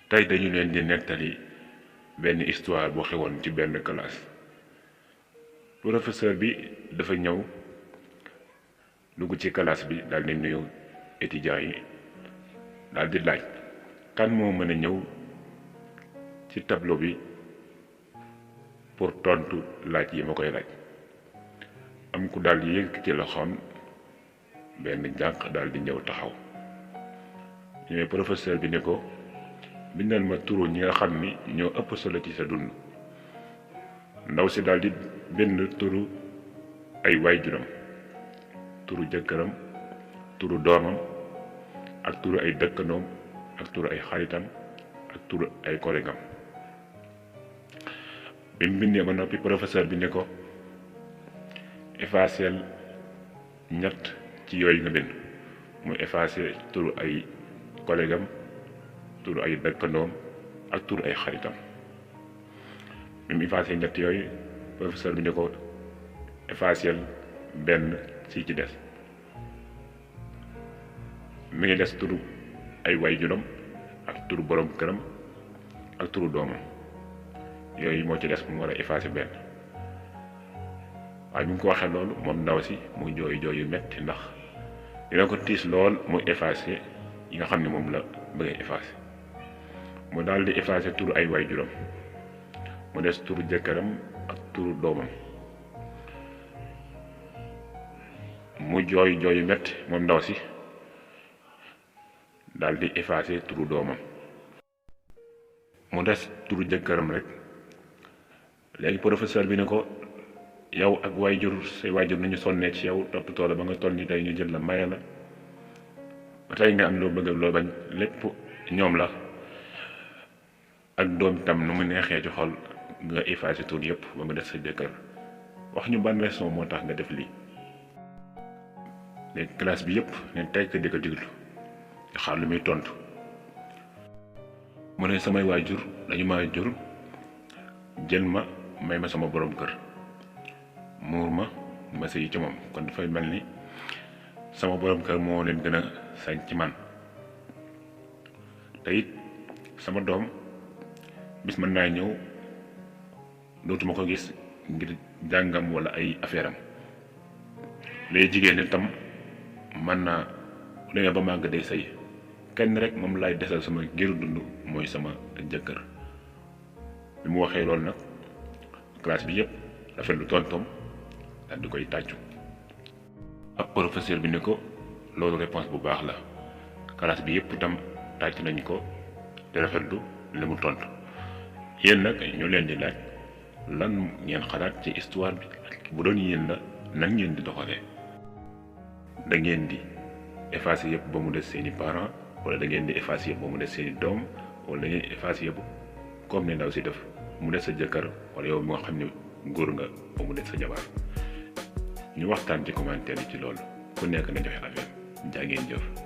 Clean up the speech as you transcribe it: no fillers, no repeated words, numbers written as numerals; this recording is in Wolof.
tey dañu leen di nettali benn histoire bu xewoon ci benn classe. Professeur bi dafa ñëw dugg ci classe bi daal di nuyu étudiants yi daal di laaj kan moo mën a ñëw ci tableau bi pour tontu laaj yi ma koy laaj. am ku daal di yëg ci loxoom benn jànq daal di ñëw taxaw ñëwee professeur bi ne ko bindal ma turu ñi nga xam ni ñoo ëpp solo ci sa dund. ndaw si daal di bind turu ay waajuram, turu jëkkëram, turu doomam, ak turu ay dëkkandoom, ak turu ay xaritam, ak turu ay collèguam. bi mu bindee ba noppi professeur bi ne ko effacer ñett ci yooyu nga bind, muy effacer turu ay collèguam, turu ay dëkkandoom ak turu ay xaritam. bi mu effacé ñett yooyu professeur bi ne ko effacer benn ci des. mi ngi des turu ay waajuram ak turu borom këram ak turu doomam, yooyu moo ci des mu war a effacer benn. waaye bi mu ko waxee loolu moom ndaw si muy jooy yu metti ndax dina ko tiis lool muy effacer yi nga xam ne moom la bëgg effacer. mu daal di effacer turu ay waajuram, mu des turu jëkkëram ak turu doomam. mu jooy yu metti moom ndaw si daal di effacer turu doomam, mu des turu jëkkëram rek. léegi professeur bi ne ko yow ak say waajur nañu sonnee ci yow toppatoo la ba nga toll ni tey ñu jël la maye la ba tey nga am loo bëgg loo bañ lépp ñoom la, ak doom tam nu mu neexee ci xol nga effacé tur yëpp ba nga def sa jëkkër. wax ñu ban raison moo tax nga def lii. léegi classe bi yëpp ne tey di ko diglu di xaar lu muy tontu. mu ne samay waajur dañu ma jur jël ma may ma sama borom kër muur ma sëy ci moom, kon dafay mel ni sama borom kër moo leen gën a sañ ci man. te it sama doom bis mën naa ñëw dootuma ko gis ngir jàngam wala ay affaire am. lay jigéen itam mën naa lu ba màgg day sëy, kenn rek moom laay desal sama ngir dund mooy sama jëkkër. bi mu waxee loolu nag classe bi yëpp rafetlu tontom daal di koy tàccu. ab professeur bi ne ko loolu réponse bu baax la. classe bi yëpp itam tàcc nañ ko te rafetlu li mu tontu. yéen nag ñu leen di laaj lan ngeen xalaat ci histoire bi, bu doon yéen la nan ngeen di doxalee. da ngeen di effacer yëpp ba mu des seeni parents, wala da ngeen di effacer yëpp ba mu des seeni doom, wala da ngeen di effacer yëpp comme ne ndaw si def mu des sa jëkkër, wala yow mi nga xam ne góor nga ba mu des sa jabar. ñu waxtaan ci commentaire yi ci loolu, ku nekk na joxe affaire. jaa ngeen jëf.